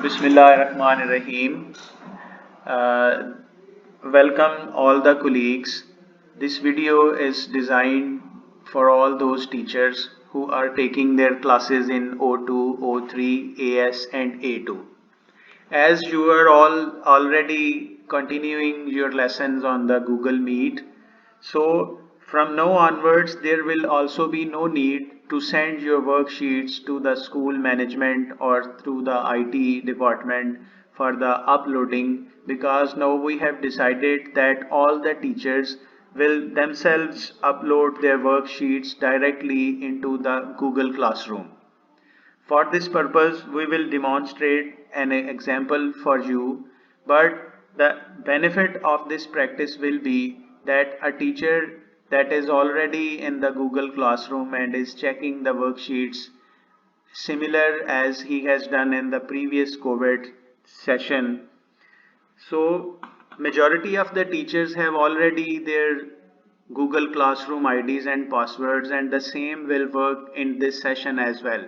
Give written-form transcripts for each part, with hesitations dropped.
Bismillahirrahmanirrahim. Uh, Welcome all the colleagues. This video is designed for all those teachers who are taking their classes in O2, O3, AS and A2. As you are all already continuing your lessons on the Google Meet, so from now onwards, there will also be no need to send your worksheets to the school management or through the IT department for the uploading, because now we have decided that all the teachers will themselves upload their worksheets directly into the Google Classroom. For this purpose, we will demonstrate an example for you, but the benefit of this practice will be that a teacher that is already in the Google Classroom and is checking the worksheets similar as he has done in the previous COVID session. So majority of the teachers have already their Google Classroom IDs and passwords, and the same will work in this session as well.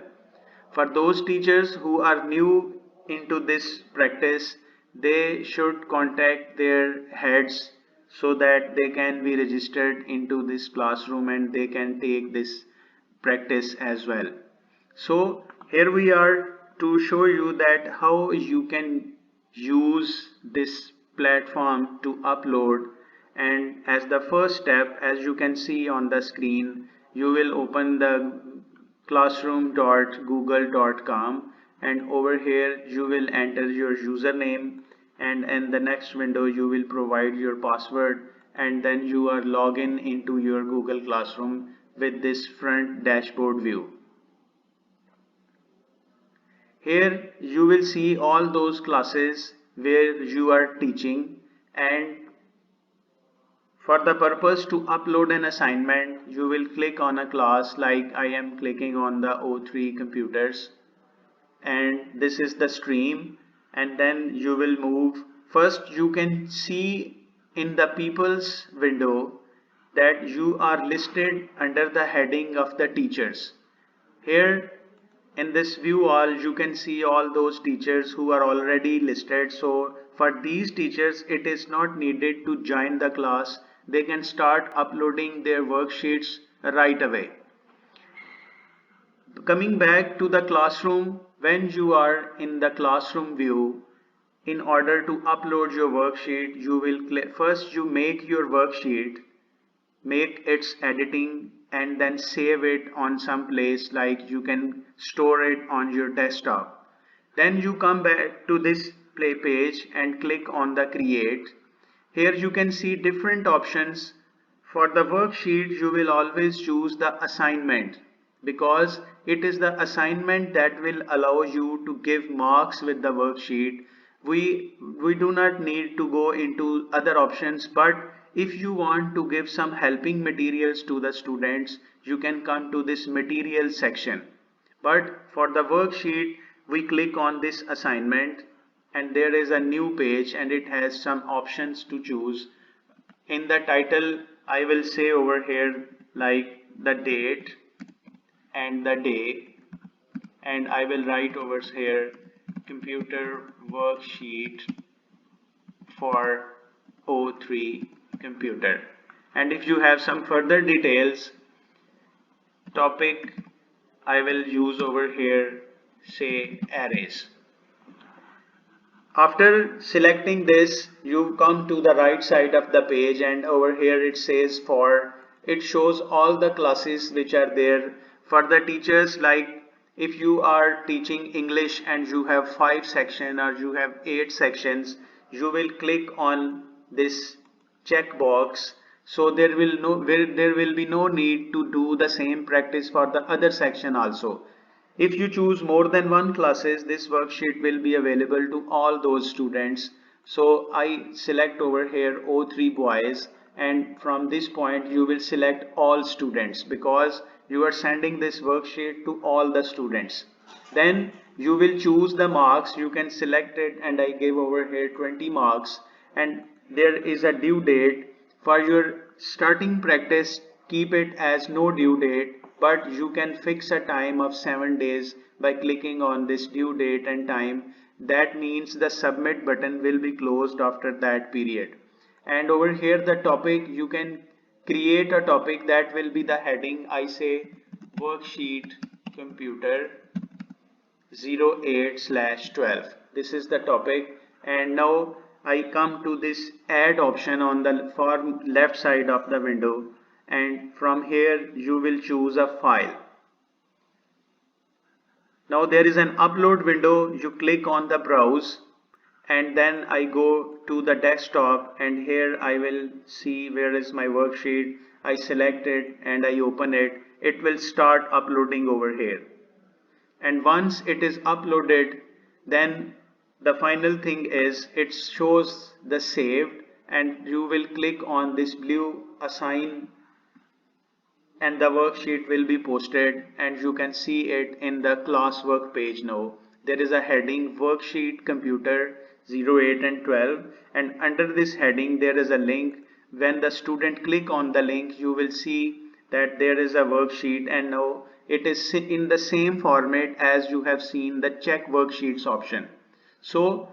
For those teachers who are new into this practice, they should contact their heads so that they can be registered into this classroom and they can take this practice as well. So here we are to show you that how you can use this platform to upload. And as the first step, as you can see on the screen, you will open the classroom.google.com, and over here you will enter your username, and in the next window you will provide your password, and then you are logging into your Google Classroom with this front dashboard view. Here you will see all those classes where you are teaching, and for the purpose to upload an assignment, you will click on a class, like I am clicking on the O3 computers, and this is the stream, and then you will move. First you can see in the people's window that you are listed under the heading of the teachers. Here in this view all, you can see all those teachers who are already listed. So for these teachers it is not needed to join the class, they can start uploading their worksheets right away. Coming back to the classroom, when you are in the classroom view, in order to upload your worksheet, you will first you make your worksheet, make its editing, and then save it on some place, like you can store it on your desktop. Then you come back to this play page and click on the create. Here you can see different options. For the worksheet you will always choose the assignment, because it is the assignment that will allow you to give marks with the worksheet. We do not need to go into other options, but if you want to give some helping materials to the students, you can come to this material section. But for the worksheet, we click on this assignment, and there is a new page and it has some options to choose. In the title, I will say over here like the date and the day, and I will write over here computer worksheet for O3 computer. And if you have some further details, topic, I will use over here say arrays. After selecting this, you come to the right side of the page, and over here it says for, it shows all the classes which are there for the teachers. Like if you are teaching English and you have 5 sections or you have 8 sections, you will click on this checkbox, so there will be no need to do the same practice for the other section also. If you choose more than one classes, this worksheet will be available to all those students. So I select over here O3 boys, and from this point you will select all students, because you are sending this worksheet to all the students. Then you will choose the marks, you can select it, and I give over here 20 marks, and there is a due date. For your starting practice, keep it as no due date, but you can fix a time of 7 days by clicking on this due date and time. that means the submit button will be closed after that period. And over here the topic, you can create a topic that will be the heading. I say worksheet computer 08/12. This is the topic. And now I come to this add option on the far left side of the window, and from here you will choose a file. Now there is an upload window. You click on the browse, and then I go to the desktop, and here I will see where is my worksheet. I select it and I open it. It will start uploading over here. And once it is uploaded, then the final thing is it shows the saved, and you will click on this blue assign, and the worksheet will be posted, and you can see it in the classwork page. Now there is a heading worksheet computer 08 and 12, and under this heading there is a link. When the student click on the link, you will see that there is a worksheet, and now it is in the same format as you have seen the check worksheets option. So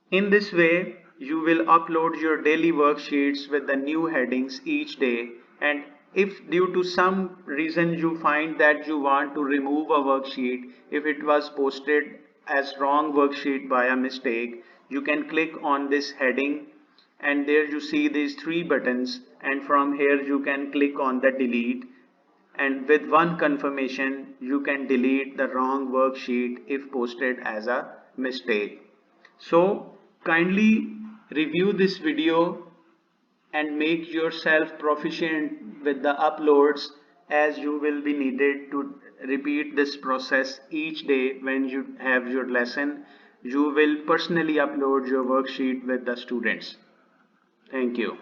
in this way you will upload your daily worksheets with the new headings each day. And if due to some reason you find that you want to remove a worksheet, if it was posted as wrong worksheet by a mistake, you can click on this heading, and there you see these three buttons, and from here you can click on the delete, and with one confirmation you can delete the wrong worksheet if posted as a mistake. So kindly review this video and make yourself proficient with the uploads, as you will be needed to repeat this process each day. When you have your lesson, you will personally upload your worksheet with the students. Thank you.